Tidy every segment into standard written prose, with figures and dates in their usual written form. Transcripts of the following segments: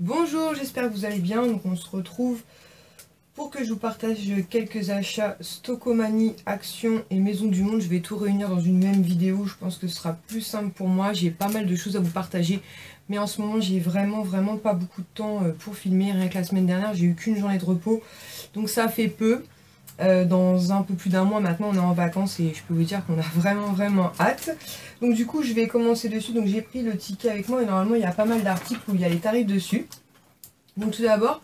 Bonjour, j'espère que vous allez bien. Donc on se retrouve pour que je vous partage quelques achats Stockomanie, Action et Maison du Monde. Je vais tout réunir dans une même vidéo, je pense que ce sera plus simple pour moi. J'ai pas mal de choses à vous partager, mais en ce moment j'ai vraiment pas beaucoup de temps pour filmer. Rien que la semaine dernière, j'ai eu qu'une journée de repos, donc ça fait peu. Dans un peu plus d'un mois maintenant on est en vacances et je peux vous dire qu'on a vraiment hâte. Donc du coup je vais commencer dessus. Donc j'ai pris le ticket avec moi et normalement il y a pas mal d'articles où il y a les tarifs dessus. Donc tout d'abord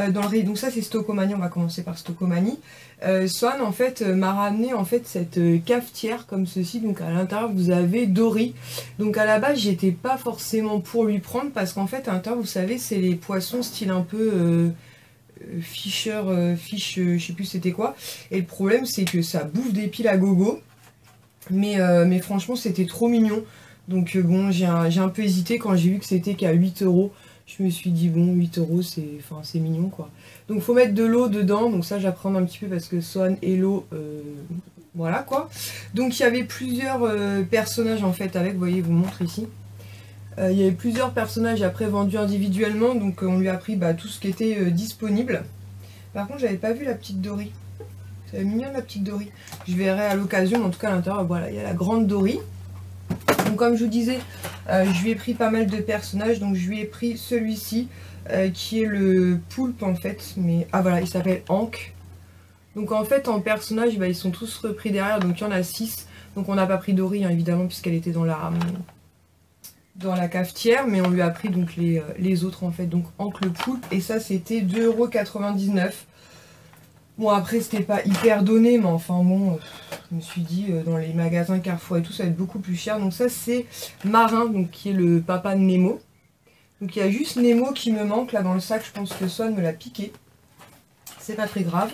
donc ça c'est Stockomanie, on va commencer par Stockomanie. Swan en fait m'a ramené en fait cette cafetière comme ceci. Donc à l'intérieur vous avez Dory. Donc à la base j'étais pas forcément pour lui prendre parce qu'en fait à l'intérieur vous savez c'est les poissons style un peu fish, je sais plus c'était quoi. Et le problème c'est que ça bouffe des piles à gogo. Mais franchement c'était trop mignon. Donc bon j'ai un peu hésité quand j'ai vu que c'était qu'à 8 €. Je me suis dit bon 8 € c'est mignon quoi. Donc faut mettre de l'eau dedans. Donc ça j'apprends un petit peu parce que Swan et l'eau voilà quoi. Donc il y avait plusieurs personnages en fait avec. Vous voyez, je vous montre ici. Il y avait plusieurs personnages après vendus individuellement, donc on lui a pris tout ce qui était disponible. Par contre, j'avais pas vu la petite Dory. C'est mignon la petite Dory. Je verrai à l'occasion, en tout cas à l'intérieur, voilà, il y a la grande Dory. Donc comme je vous disais, je lui ai pris pas mal de personnages, donc je lui ai pris celui-ci, qui est le poulpe en fait. Mais ah voilà, il s'appelle Hank. Donc en fait, en personnage, ils sont tous repris derrière, donc il y en a 6. Donc on n'a pas pris Dory, hein, évidemment, puisqu'elle était dans la cafetière, mais on lui a pris donc les autres en fait. Donc Hank le poulpe, et ça c'était 2,99 €. Bon après c'était pas hyper donné, mais enfin bon, je me suis dit dans les magasins Carrefour et tout ça va être beaucoup plus cher. Donc ça c'est Marin, donc qui est le papa de Nemo. Donc il y a juste Nemo qui me manque là dans le sac, je pense que Swan me l'a piqué. C'est pas très grave.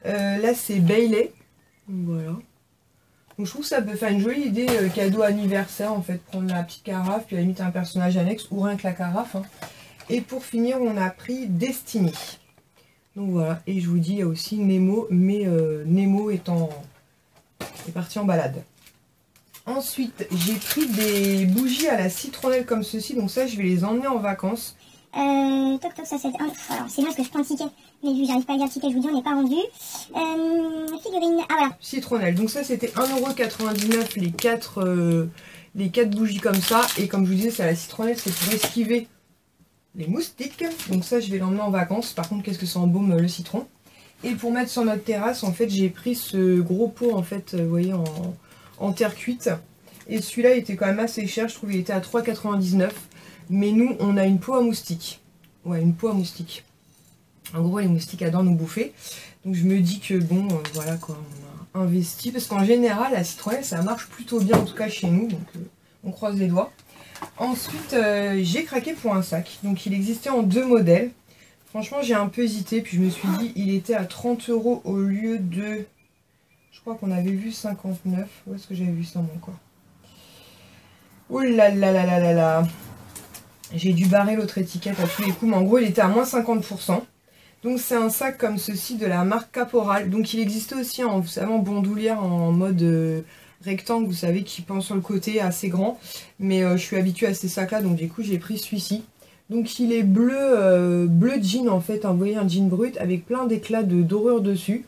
Là c'est Bailey, voilà. Donc je trouve que ça peut faire une jolie idée cadeau anniversaire en fait, prendre la petite carafe, puis à la limite un personnage annexe ou rien que la carafe. Hein. Et pour finir on a pris Destiny. Donc voilà, et je vous dis il y a aussi Nemo, mais Nemo est parti en balade. Ensuite j'ai pris des bougies à la citronnelle comme ceci, donc ça je vais les emmener en vacances. Toc toc, ça c'est... Alors c'est bien parce que je prends le ticket, mais vu j'arrive pas à lire le ticket, je vous dis on n'est pas rendu. Figurine, ah voilà. Citronnelle, donc ça c'était 1,99 € les 4 bougies comme ça. Et comme je vous disais, c'est à la citronnelle, c'est pour esquiver les moustiques. Donc ça je vais l'emmener en vacances. Par contre qu'est-ce que ça embaume le citron. Et pour mettre sur notre terrasse, en fait j'ai pris ce gros pot en fait, vous voyez, en terre cuite. Et celui-là était quand même assez cher, je trouve il était à 3,99 €. Mais nous, on a une peau à moustiques. Ouais, une peau à moustiques. En gros, les moustiques adorent nous bouffer. Donc je me dis que bon, voilà quoi, on a investi. Parce qu'en général, la citronnelle, ça marche plutôt bien, en tout cas chez nous. Donc on croise les doigts. Ensuite, j'ai craqué pour un sac. Donc il existait en 2 modèles. Franchement, j'ai un peu hésité. Puis je me suis dit, il était à 30 € au lieu de... Je crois qu'on avait vu 59. Où est-ce que j'avais vu ça, moi, quoi? Oh là là là là là là. J'ai dû barrer l'autre étiquette à tous les coups, mais en gros il était à moins 50%. Donc c'est un sac comme ceci de la marque Caporal. Donc il existait aussi en, vous savez, en bandoulière en mode rectangle, vous savez, qui pend sur le côté, assez grand. Mais je suis habituée à ces sacs là, donc du coup j'ai pris celui-ci. Donc il est bleu, bleu jean en fait, hein, vous voyez, un jean brut avec plein d'éclats de dorure dessus.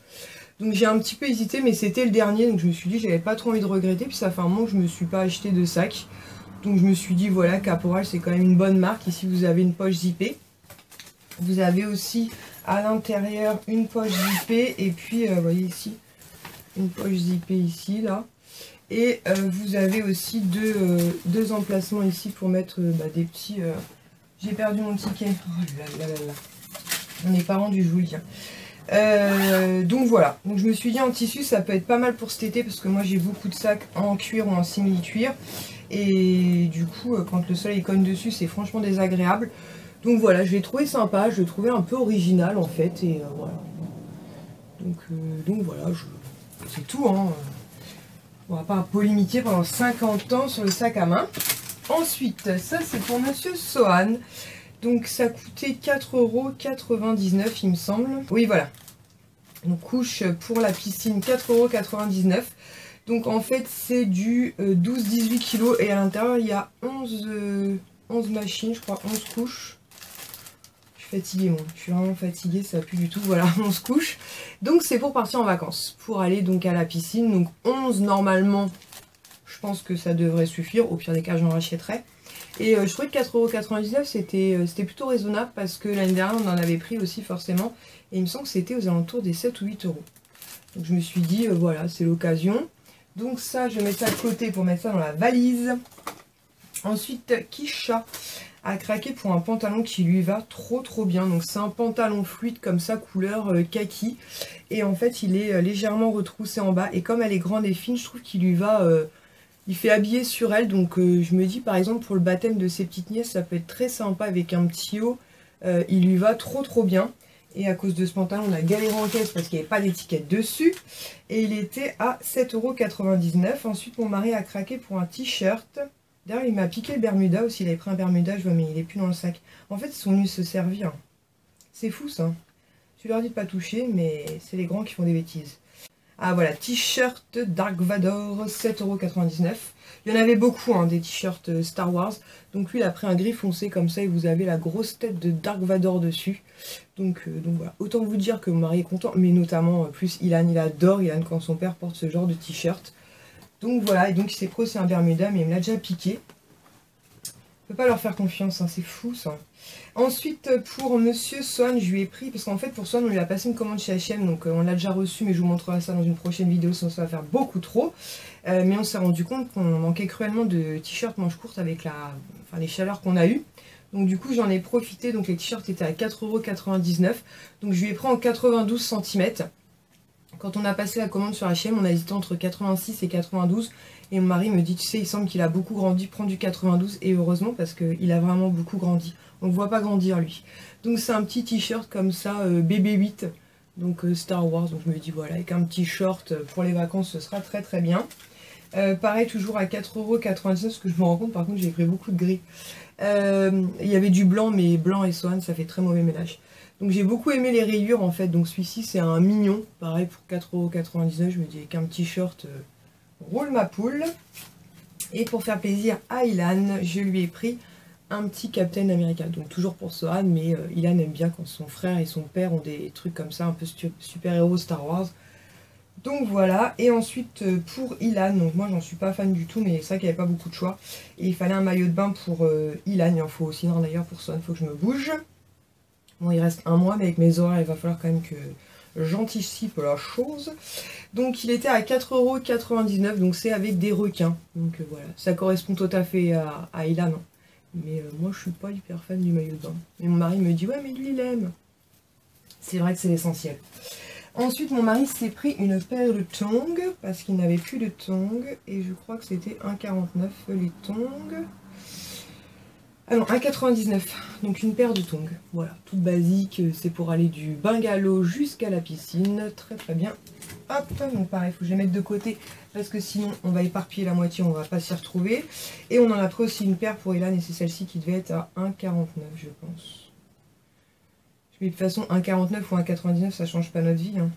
Donc j'ai un petit peu hésité, mais c'était le dernier, donc je me suis dit j'avais pas trop envie de regretter. Puis ça fait un moment que je me suis pas acheté de sac. Donc je me suis dit voilà, Caporal c'est quand même une bonne marque. Ici vous avez une poche zippée. Vous avez aussi à l'intérieur une poche zippée. Et puis vous voyez ici une poche zippée ici là. Et vous avez aussi deux emplacements ici pour mettre des petits... J'ai perdu mon ticket. Oh là là là là. On n'est pas rendu, je vous le dis. Donc voilà, donc je me suis dit en tissu ça peut être pas mal pour cet été parce que moi j'ai beaucoup de sacs en cuir ou en simili-cuir. Et du coup, quand le soleil cogne dessus, c'est franchement désagréable. Donc voilà, je l'ai trouvé sympa, je l'ai trouvé un peu original en fait. Et voilà. Donc voilà, c'est tout. Hein. On va pas polémiquer pendant 50 ans sur le sac à main. Ensuite, ça c'est pour Monsieur Sohan. Donc ça coûtait 4,99 € il me semble. Oui voilà. Donc couche pour la piscine, 4,99 €. Donc en fait c'est du 12-18 kg et à l'intérieur il y a 11 machines, je crois 11 couches. suis fatiguée, moi. Je suis vraiment fatiguée, ça va plus du tout. Voilà, on se couche. Donc, c'est pour partir en vacances. Pour aller donc à la piscine. Donc, 11 normalement. Je pense que ça devrait suffire. Au pire des cas, j'en rachèterai. Et je trouvais que 4,99 €, c'était plutôt raisonnable. Parce que l'année dernière, on en avait pris aussi forcément. Et il me semble que c'était aux alentours des 7 ou 8 €. Donc, je me suis dit, voilà, c'est l'occasion. Donc ça, je mets ça de côté pour mettre ça dans la valise. Ensuite, Kisha a craqué pour un pantalon qui lui va trop bien. Donc c'est un pantalon fluide comme ça, couleur kaki. Et en fait, il est légèrement retroussé en bas. Et comme elle est grande et fine, je trouve qu'il lui va... il fait habiller sur elle. Donc je me dis, par exemple, pour le baptême de ses petites nièces, ça peut être très sympa avec un petit haut. Il lui va trop bien. Et à cause de ce pantalon, on a galéré en caisse parce qu'il n'y avait pas d'étiquette dessus. Et il était à 7,99 €. Ensuite, mon mari a craqué pour un t-shirt. D'ailleurs, il m'a piqué le Bermuda aussi. Il avait pris un Bermuda, je vois, mais il n'est plus dans le sac. En fait, ils sont venus se servir. C'est fou, ça. Tu leur dis de pas toucher, mais c'est les grands qui font des bêtises. Ah, voilà, t-shirt Dark Vador, 7,99 €. Il y en avait beaucoup, hein, des t-shirts Star Wars. Donc lui, il a pris un gris foncé comme ça et vous avez la grosse tête de Dark Vador dessus. Donc voilà, autant vous dire que mon mari est content, mais notamment plus Ilan, il adore Ilan quand son père porte ce genre de t-shirt. Donc voilà, et donc il s'est pris aussi un Bermuda, mais il me l'a déjà piqué. Je peux pas leur faire confiance, hein, c'est fou ça. Ensuite, pour Monsieur Swan, je lui ai pris, parce qu'en fait pour Swan, on lui a passé une commande chez H&M, donc on l'a déjà reçu, mais je vous montrerai ça dans une prochaine vidéo, sinon ça va faire beaucoup trop. Mais on s'est rendu compte qu'on manquait cruellement de t-shirts manches courtes avec les chaleurs qu'on a eues. Donc du coup, j'en ai profité, donc les t-shirts étaient à 4,99 €. Donc je lui ai pris en 92 cm. Quand on a passé la commande sur H&M, on a hésité entre 86 et 92. Et mon mari me dit, tu sais, il semble qu'il a beaucoup grandi, prends du 92. Et heureusement, parce qu'il a vraiment beaucoup grandi. On ne voit pas grandir, lui. Donc c'est un petit t-shirt comme ça, BB8, donc Star Wars. Donc je me dis, voilà, avec un petit short pour les vacances, ce sera très bien. Pareil, toujours à 4,99 €, parce que je me rends compte, par contre, j'ai pris beaucoup de gris. Il y avait du blanc, mais blanc et Swan, ça fait très mauvais ménage. Donc j'ai beaucoup aimé les rayures en fait, donc celui-ci c'est un mignon, pareil pour 4,99 €, je me dis avec un petit short, roule ma poule. Et pour faire plaisir à Ilan, je lui ai pris un petit Captain America, donc toujours pour Sohan, mais Ilan aime bien quand son frère et son père ont des trucs comme ça, un peu super-héros Star Wars. Donc voilà, et ensuite pour Ilan, donc moi j'en suis pas fan du tout, mais c'est vrai qu'il n'y avait pas beaucoup de choix. Et il fallait un maillot de bain pour Ilan, il en faut aussi un d'ailleurs pour Sohan, il faut que je me bouge. Bon, il reste un mois, mais avec mes horaires, il va falloir quand même que j'anticipe la chose. Donc, il était à 4,99 €, donc c'est avec des requins. Donc, voilà, ça correspond tout à fait à Ilan. Hein. Mais moi, je suis pas hyper fan du maillot de bain. Et mon mari me dit, ouais, mais lui, il aime. C'est vrai que c'est l'essentiel. Ensuite, mon mari s'est pris une paire de tongs, parce qu'il n'avait plus de tongs. Et je crois que c'était 1,49 € les tongs. Ah non, 1,99 €, donc une paire de tongs. Voilà, toute basique, c'est pour aller du bungalow jusqu'à la piscine. Très bien. Hop, donc pareil, il faut que je les mette de côté, parce que sinon on va éparpiller la moitié, on va pas s'y retrouver. Et on en a pris aussi une paire pour Ilan, et c'est celle-ci qui devait être à 1,49 €, je pense. Mais de toute façon, 1,49 € ou 1,99 €, ça change pas notre vie. Hein.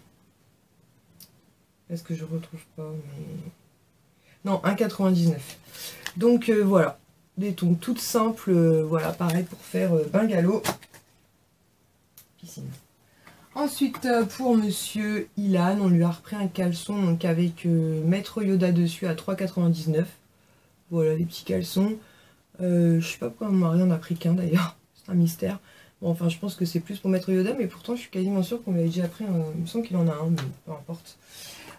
Parce que je retrouve pas, mais... Non, 1,99 €. Donc voilà. Des tongs toutes simples, voilà, pareil pour faire bungalow, piscine. Ensuite, pour Monsieur Ilan, on lui a repris un caleçon donc avec Maître Yoda dessus à 3,99 €. Voilà, les petits caleçons. Je sais pas pourquoi mon mari en a pris qu'un d'ailleurs, c'est un mystère. Bon, enfin, je pense que c'est plus pour Maître Yoda, mais pourtant, je suis quasiment sûre qu'on lui avait déjà pris un... Il me semble qu'il en a un, mais peu importe.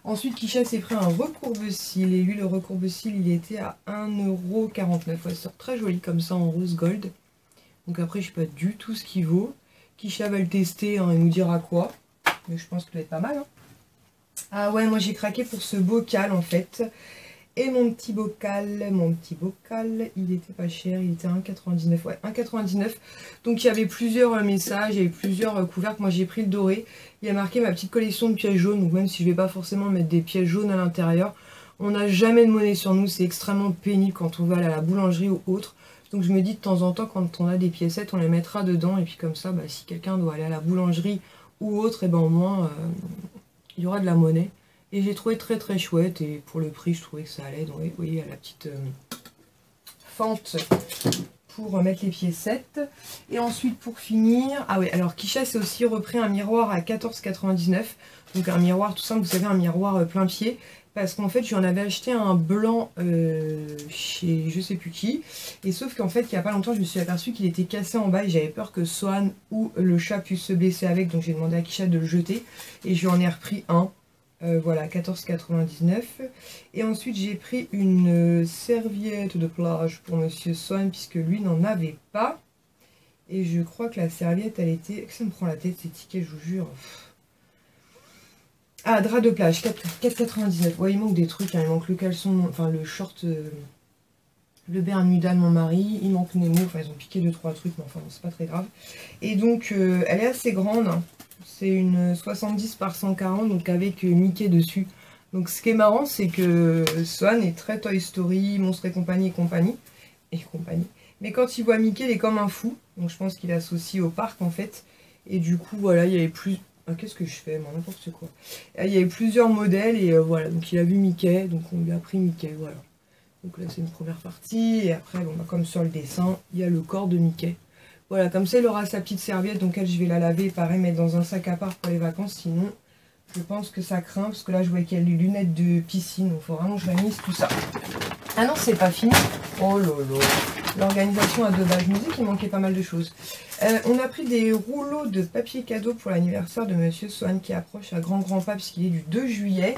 Ensuite, Kisha s'est pris un recourbe-cils. Et lui, le recourbe-cils, il était à 1,49 €. Ouais, c'est très joli comme ça en rose gold. Donc après, je sais pas du tout ce qu'il vaut. Kisha va le tester hein, et nous dira quoi. Mais je pense qu'il va être pas mal. Hein. Ah ouais, moi j'ai craqué pour ce bocal en fait. Et mon petit bocal, il était pas cher, il était à 1,99 €. Ouais, 1,99 €. Donc il y avait plusieurs messages, il y avait plusieurs couvercles. Moi j'ai pris le doré. Il y a marqué ma petite collection de pièces jaunes. Donc même si je vais pas forcément mettre des pièces jaunes à l'intérieur, on n'a jamais de monnaie sur nous. C'est extrêmement pénible quand on va aller à la boulangerie ou autre. Donc je me dis de temps en temps, quand on a des piécettes, on les mettra dedans. Et puis comme ça, bah, si quelqu'un doit aller à la boulangerie ou autre, et ben au moins il y aura de la monnaie. Et j'ai trouvé très chouette, et pour le prix je trouvais que ça allait. Donc vous voyez la petite fente pour mettre les piécettes. Et ensuite pour finir, ah ouais, alors Kisha s'est aussi repris un miroir à 14,99 €. Donc un miroir tout simple, vous savez, un miroir plein pied. Parce qu'en fait, j'en avais acheté un blanc chez je sais plus qui. Et sauf qu'en fait, il n'y a pas longtemps, je me suis aperçue qu'il était cassé en bas. Et j'avais peur que Swan ou le chat puisse se blesser avec. Donc j'ai demandé à Kisha de le jeter. Et je lui en ai repris un. Voilà, 14,99 €. Et ensuite, j'ai pris une serviette de plage pour Monsieur Swan. Puisque lui n'en avait pas. Et je crois que la serviette, elle était... Ça me prend la tête, ces tickets, je vous jure. Ah, drap de plage, 4,99 €. Ouais, il manque des trucs, hein. Il manque le caleçon, enfin le short, le Bermuda de mon mari. Il manque Nemo, enfin ils ont piqué 2-3 trucs, mais enfin bon, c'est pas très grave. Et donc, elle est assez grande. Hein. C'est une 70 par 140, donc avec Mickey dessus. Donc ce qui est marrant, c'est que Swan est très Toy Story, Monstres et compagnie. Mais quand il voit Mickey, il est comme un fou. Donc je pense qu'il associe au parc en fait. Et du coup, voilà, il y avait plus... Ah, qu'est-ce que je fais, moi, n'importe quoi. Il y avait plusieurs modèles et voilà, donc il a vu Mickey, donc on lui a pris Mickey, voilà. Donc là c'est une première partie et après, bon, bah, comme sur le dessin, il y a le corps de Mickey. Voilà, comme ça il aura sa petite serviette, donc elle je vais la laver et pareil mettre dans un sac à part pour les vacances, sinon je pense que ça craint, parce que là je vois qu'il y a les lunettes de piscine, donc il faut vraiment que je réunisse tout ça. Ah non, c'est pas fini. Oh lolo, l'organisation à deux balles, je me disais qu'il manquait pas mal de choses. On a pris des rouleaux de papier cadeau pour l'anniversaire de Monsieur Swan qui approche à grand pas puisqu'il est du 2 juillet.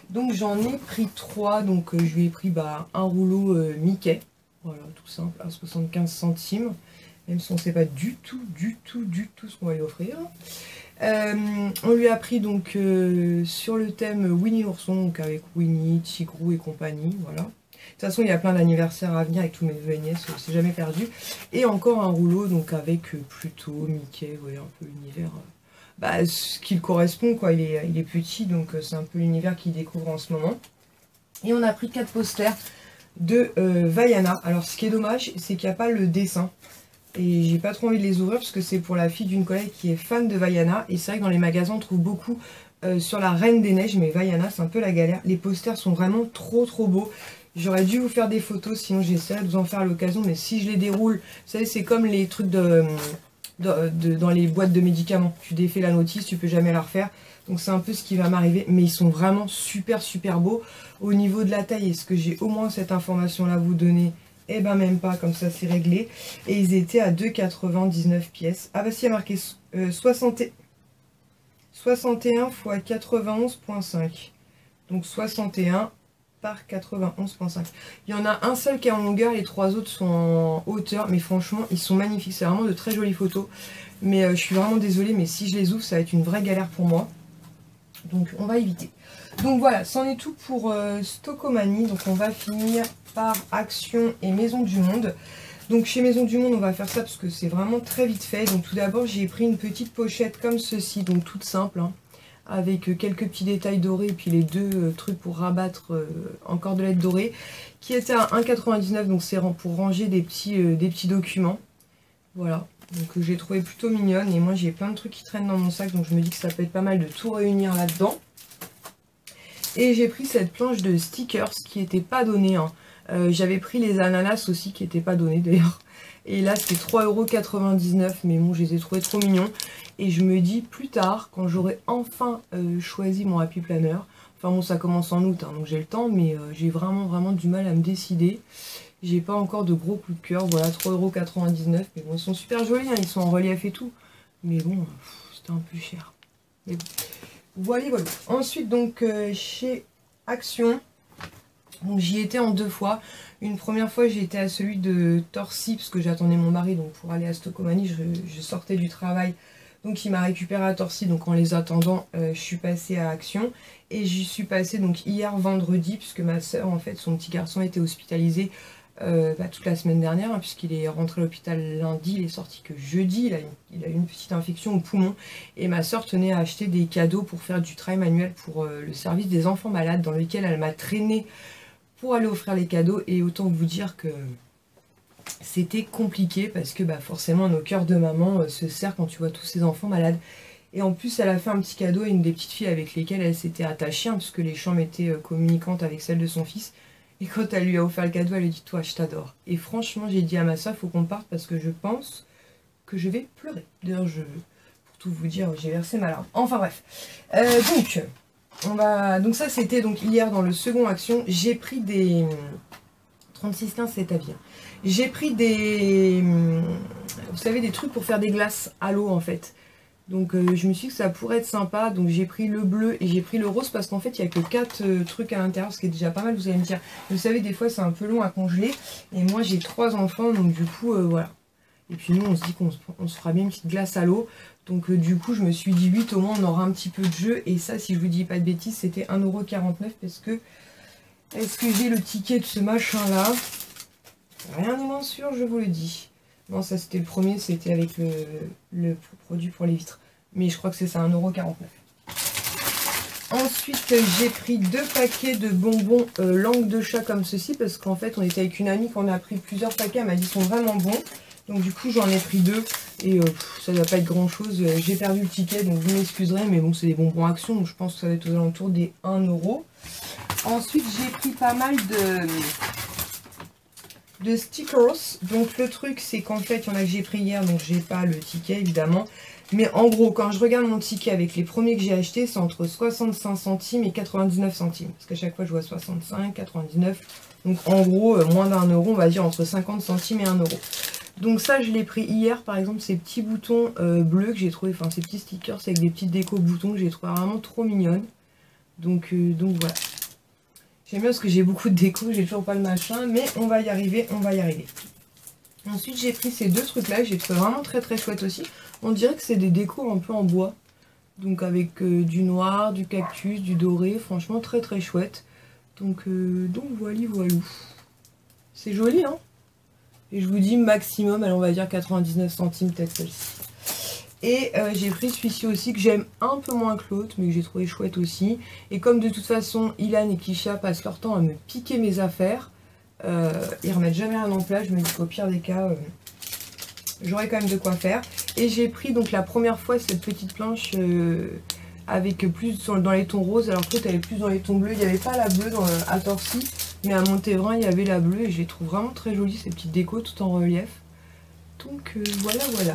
Donc j'en ai pris 3, donc je lui ai pris un rouleau Mickey. Voilà, tout simple, à 75 centimes. Même si on ne sait pas du tout ce qu'on va lui offrir. On lui a pris donc sur le thème Winnie l'ourson, donc avec Winnie, Tigrou et compagnie, voilà. De toute façon, il y a plein d'anniversaires à venir avec tous mes neveux et nièces, c'est jamais perdu. Et encore un rouleau, donc avec Pluto, Mickey, vous voyez, un peu l'univers, ce qui correspond, quoi. Il est petit, donc c'est un peu l'univers qu'il découvre en ce moment. Et on a pris 4 posters de Vaiana. Alors, ce qui est dommage, c'est qu'il n'y a pas le dessin. Et j'ai pas trop envie de les ouvrir, parce que c'est pour la fille d'une collègue qui est fan de Vaiana. Et c'est vrai que dans les magasins, on trouve beaucoup sur la Reine des Neiges, mais Vaiana, c'est un peu la galère. Les posters sont vraiment trop beaux. J'aurais dû vous faire des photos, sinon j'essaierai de vous en faire à l'occasion. Mais si je les déroule, vous savez, c'est comme les trucs dans les boîtes de médicaments. Tu défais la notice, tu peux jamais la refaire. Donc c'est un peu ce qui va m'arriver. Mais ils sont vraiment super beaux. Au niveau de la taille, est-ce que j'ai au moins cette information-là à vous donner? Eh ben même pas, comme ça c'est réglé. Et ils étaient à 2,99 pièces. Ah bah si, il y a marqué 61 x 91,5. Donc 61 par 91,5. Il y en a un seul qui est en longueur, les 3 autres sont en hauteur, mais franchement ils sont magnifiques, c'est vraiment de très jolies photos. Mais je suis vraiment désolée, mais si je les ouvre ça va être une vraie galère pour moi. Donc on va éviter. Donc voilà, c'en est tout pour Stockomanie. Donc on va finir par Action et Maison du Monde. Donc chez Maison du Monde on va faire ça parce que c'est vraiment très vite fait. Donc tout d'abord j'ai pris une petite pochette comme ceci, donc toute simple, hein, avec quelques petits détails dorés et puis les deux trucs pour rabattre en cordelette dorée, qui était à 1,99 €, donc c'est pour ranger des petits documents. Voilà, donc j'ai trouvé plutôt mignonne et moi j'ai plein de trucs qui traînent dans mon sac, donc je me dis que ça peut être pas mal de tout réunir là-dedans. Et j'ai pris cette planche de stickers qui n'était pas donnée, hein. J'avais pris les ananas aussi qui n'étaient pas donnés d'ailleurs. Et là c'était 3,99 €, mais bon je les ai trouvés trop mignons. Et je me dis plus tard, quand j'aurai enfin choisi mon Happy Planner, enfin bon ça commence en août, hein, donc j'ai le temps, mais j'ai vraiment du mal à me décider. J'ai pas encore de gros coup de cœur, voilà 3,99 €, mais bon ils sont super jolis, hein, ils sont en relief et tout. Mais bon, c'était un peu cher. Mais bon. Voilà. Ensuite donc chez Action, donc j'y étais en 2 fois. Une première fois j'ai été à celui de Torcy parce que j'attendais mon mari, donc pour aller à Stockomanie, je sortais du travail. Donc il m'a récupéré à Torcy, donc en les attendant, je suis passée à Action. Et j'y suis passée donc hier vendredi, puisque ma soeur, en fait, son petit garçon était hospitalisé toute la semaine dernière, hein, puisqu'il est rentré à l'hôpital lundi, il est sorti que jeudi, il a eu une petite infection au poumon. Et ma soeur tenait à acheter des cadeaux pour faire du travail manuel pour le service des enfants malades, dans lequel elle m'a traîné pour aller offrir les cadeaux. Et autant vous dire que c'était compliqué parce que forcément nos cœurs de maman se serrent quand tu vois tous ces enfants malades. Et en plus elle a fait un petit cadeau à une des petites filles avec lesquelles elle s'était attachée, hein, puisque les chambres étaient communicantes avec celle de son fils. Et quand elle lui a offert le cadeau, elle lui a dit « Toi, je t'adore ». Et franchement, j'ai dit à ma soeur, il faut qu'on parte parce que je pense que je vais pleurer. D'ailleurs, pour tout vous dire, j'ai versé ma larme. Enfin bref. Donc ça, c'était donc hier dans le second action. J'ai pris des... 36,15, c'est à bien. J'ai pris des... Vous savez, des trucs pour faire des glaces à l'eau, en fait. Donc je me suis dit que ça pourrait être sympa, donc j'ai pris le bleu et j'ai pris le rose parce qu'en fait il n'y a que 4 trucs à l'intérieur, ce qui est déjà pas mal, vous allez me dire. Vous savez, des fois c'est un peu long à congeler et moi j'ai 3 enfants, donc du coup voilà. Et puis nous on se dit qu'on se fera bien une petite glace à l'eau, donc du coup je me suis dit 8, au moins on aura un petit peu de jeu. Et ça, si je vous dis pas de bêtises, c'était 1,49 € parce que... Est-ce que j'ai le ticket de ce machin là? Rien n'est moins sûr, je vous le dis. Non, ça c'était le premier, c'était avec le produit pour les vitres. Mais je crois que c'est ça, 1,49 €. Ensuite, j'ai pris 2 paquets de bonbons langue de chat comme ceci. Parce qu'en fait, on était avec une amie qu'on a pris plusieurs paquets. Elle m'a dit qu'ils sont vraiment bons. Donc du coup, j'en ai pris 2. Et ça ne doit pas être grand chose. J'ai perdu le ticket, donc vous m'excuserez. Mais bon, c'est des bonbons Action. Donc je pense que ça va être aux alentours des 1 €. Ensuite, j'ai pris pas mal de stickers. Donc le truc, c'est qu'en fait, il y en a que j'ai pris hier, donc j'ai pas le ticket évidemment. Mais en gros, quand je regarde mon ticket avec les premiers que j'ai achetés, c'est entre 65 centimes et 99 centimes. Parce qu'à chaque fois, je vois 65, 99. Donc en gros, moins d'1 €, on va dire entre 50 centimes et 1 €. Donc ça, je l'ai pris hier, par exemple, ces petits boutons bleus que j'ai trouvé, enfin ces petits stickers avec des petites déco boutons que j'ai trouvé vraiment trop mignonnes. Donc voilà. J'aime bien parce que j'ai beaucoup de déco, j'ai toujours pas le machin, mais on va y arriver, on va y arriver. Ensuite, j'ai pris ces 2 trucs-là, j'ai trouvé vraiment très très chouette aussi. On dirait que c'est des décos un peu en bois. Donc avec du noir, du cactus, du doré, franchement très très chouette. Donc voilà, voilou. C'est joli, hein? Et je vous dis maximum, allez, on va dire 99 centimes peut-être celle-ci. Et j'ai pris celui-ci aussi que j'aime un peu moins que l'autre, mais que j'ai trouvé chouette aussi. Et comme de toute façon, Ilan et Kisha passent leur temps à me piquer mes affaires, ils remettent jamais rien en place. Je me dis qu'au pire des cas, j'aurai quand même de quoi faire. Et j'ai pris donc la première fois cette petite planche avec plus dans les tons roses, alors que l'autre elle est plus dans les tons bleus. Il n'y avait pas la bleue à Torcy, mais à Montévrain il y avait la bleue. Et je les trouve vraiment très jolies, ces petites décos tout en relief. Donc voilà.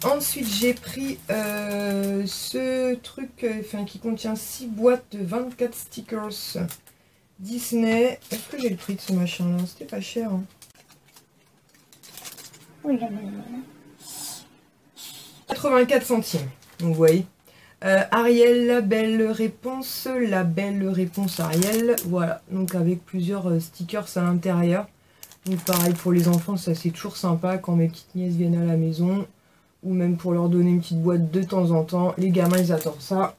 Ensuite, j'ai pris ce truc qui contient 6 boîtes de 24 stickers Disney. Est-ce que j'ai le prix de ce machin-là? C'était pas cher. Hein. 84 centimes. Donc, vous voyez. Ariel, la belle réponse Ariel. Voilà. Donc, avec plusieurs stickers à l'intérieur. Donc, pareil pour les enfants, ça c'est toujours sympa quand mes petites nièces viennent à la maison. Ou même pour leur donner une petite boîte de temps en temps. Les gamins, ils adorent ça.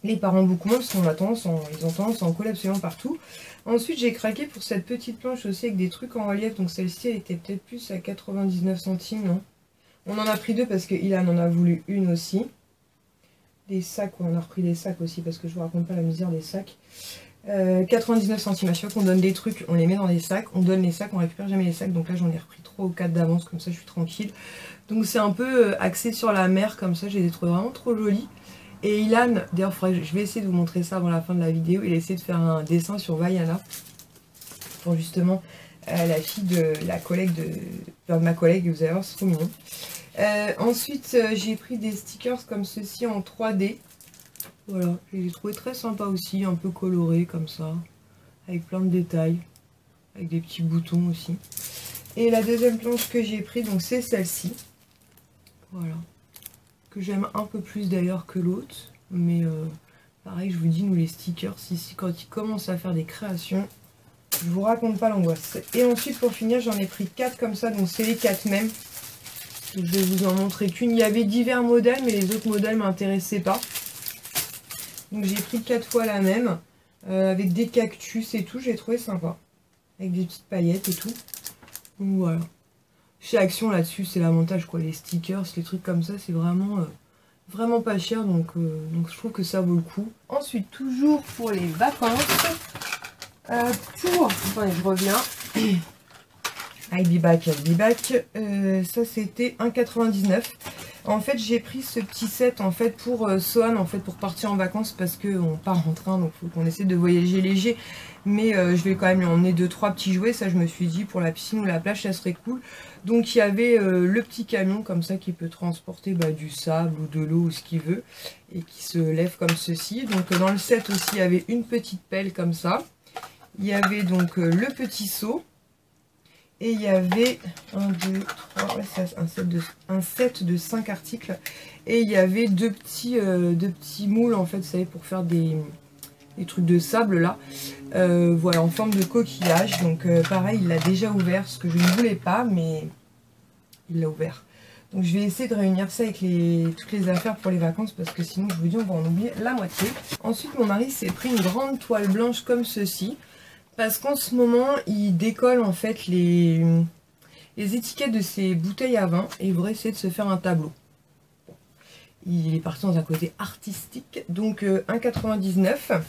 Les parents, beaucoup moins, parce qu'on a tendance, ils ont tendance à en coller absolument partout. Ensuite, j'ai craqué pour cette petite planche aussi avec des trucs en relief. Donc celle-ci, elle était peut-être plus à 99 centimes, non? On en a pris 2 parce que Ilan en a voulu une aussi. Des sacs, on a repris des sacs aussi parce que je vous raconte pas la misère des sacs. 99 centimes. À chaque fois qu'on donne des trucs, on les met dans des sacs. On donne les sacs, on récupère jamais les sacs. Donc là, j'en ai repris 3 ou 4 d'avance, comme ça je suis tranquille. Donc c'est un peu axé sur la mer, comme ça, j'ai trouvé vraiment trop joli. Et Ilan, d'ailleurs, je vais essayer de vous montrer ça avant la fin de la vidéo. Il a essayé de faire un dessin sur Vaiana. Pour justement la fille de la collègue de ma collègue, vous allez voir, c'est trop mignon. Ensuite, j'ai pris des stickers comme ceci en 3D. Voilà, j'ai trouvé très sympa aussi, un peu coloré comme ça. Avec plein de détails. Avec des petits boutons aussi. Et la deuxième planche que j'ai pris, donc c'est celle-ci. Voilà. Que j'aime un peu plus d'ailleurs que l'autre. Mais pareil, je vous dis, nous les stickers, ici, quand ils commencent à faire des créations, je vous raconte pas l'angoisse. Et ensuite, pour finir, j'en ai pris 4 comme ça. Donc c'est les 4 mêmes. Je vais vous en montrer qu'une. Il y avait divers modèles, mais les autres modèles ne m'intéressaient pas. Donc j'ai pris 4 fois la même. Avec des cactus et tout. J'ai trouvé sympa. Avec des petites paillettes et tout. Donc voilà. Chez Action là-dessus, c'est l'avantage quoi. Les stickers, les trucs comme ça, c'est vraiment, vraiment pas cher. Donc je trouve que ça vaut le coup. Ensuite, toujours pour les vacances. Attendez, je reviens. I'll be back. Ça c'était 1,99. En fait j'ai pris ce petit set en fait pour Sohan, en fait pour partir en vacances, parce qu'on part en train, donc il faut qu'on essaie de voyager léger. Mais je vais quand même lui emmener 2-3 petits jouets, ça je me suis dit pour la piscine ou la plage ça serait cool. Donc il y avait le petit camion comme ça qui peut transporter du sable ou de l'eau ou ce qu'il veut, et qui se lève comme ceci. Donc dans le set aussi il y avait une petite pelle comme ça. Il y avait donc le petit seau. Et il y avait 1, 2, 3, ouais, c'est un set de 5 articles. Et il y avait deux petits moules en fait, vous savez, pour faire des trucs de sable là. Voilà, en forme de coquillage. Donc pareil, il l'a déjà ouvert, ce que je ne voulais pas, mais il l'a ouvert. Donc je vais essayer de réunir ça avec toutes les affaires pour les vacances, parce que sinon je vous dis on va en oublier la moitié. Ensuite mon mari s'est pris une grande toile blanche comme ceci. Parce qu'en ce moment, il décolle en fait les étiquettes de ses bouteilles à vin et il voudrait essayer de se faire un tableau. Il est parti dans un côté artistique, donc 1,99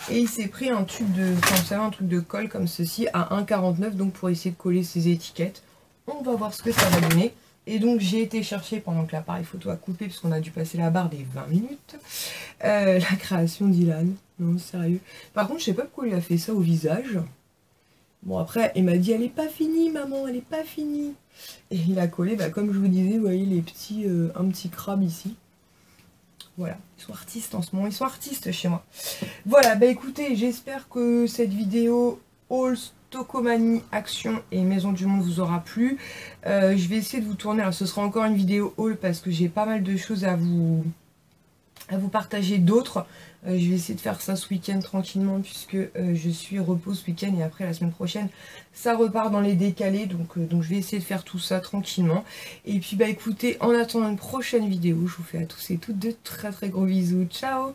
et il s'est pris un tube de, enfin, vous savez, un truc de colle comme ceci à 1,49, donc pour essayer de coller ses étiquettes. On va voir ce que ça va donner. Et donc j'ai été chercher pendant que l'appareil photo a coupé, parce qu'on a dû passer la barre des 20 minutes, la création d'Ilan. Non, sérieux. Par contre, je sais pas pourquoi il a fait ça au visage. Bon, après, il m'a dit, elle est pas finie, maman, elle est pas finie. Et il a collé, comme je vous disais, vous voyez, les petits, un petit crabe ici. Voilà, ils sont artistes en ce moment, ils sont artistes chez moi. Voilà, écoutez, j'espère que cette vidéo haul Stockomanie, Action et Maison du Monde vous aura plu. Je vais essayer de vous tourner, alors ce sera encore une vidéo haul parce que j'ai pas mal de choses à vous partager d'autres. Je vais essayer de faire ça ce week-end tranquillement, puisque je suis repos ce week-end et après la semaine prochaine ça repart dans les décalés, donc je vais essayer de faire tout ça tranquillement. Et puis écoutez, en attendant une prochaine vidéo, je vous fais à tous et toutes de très très gros bisous. Ciao!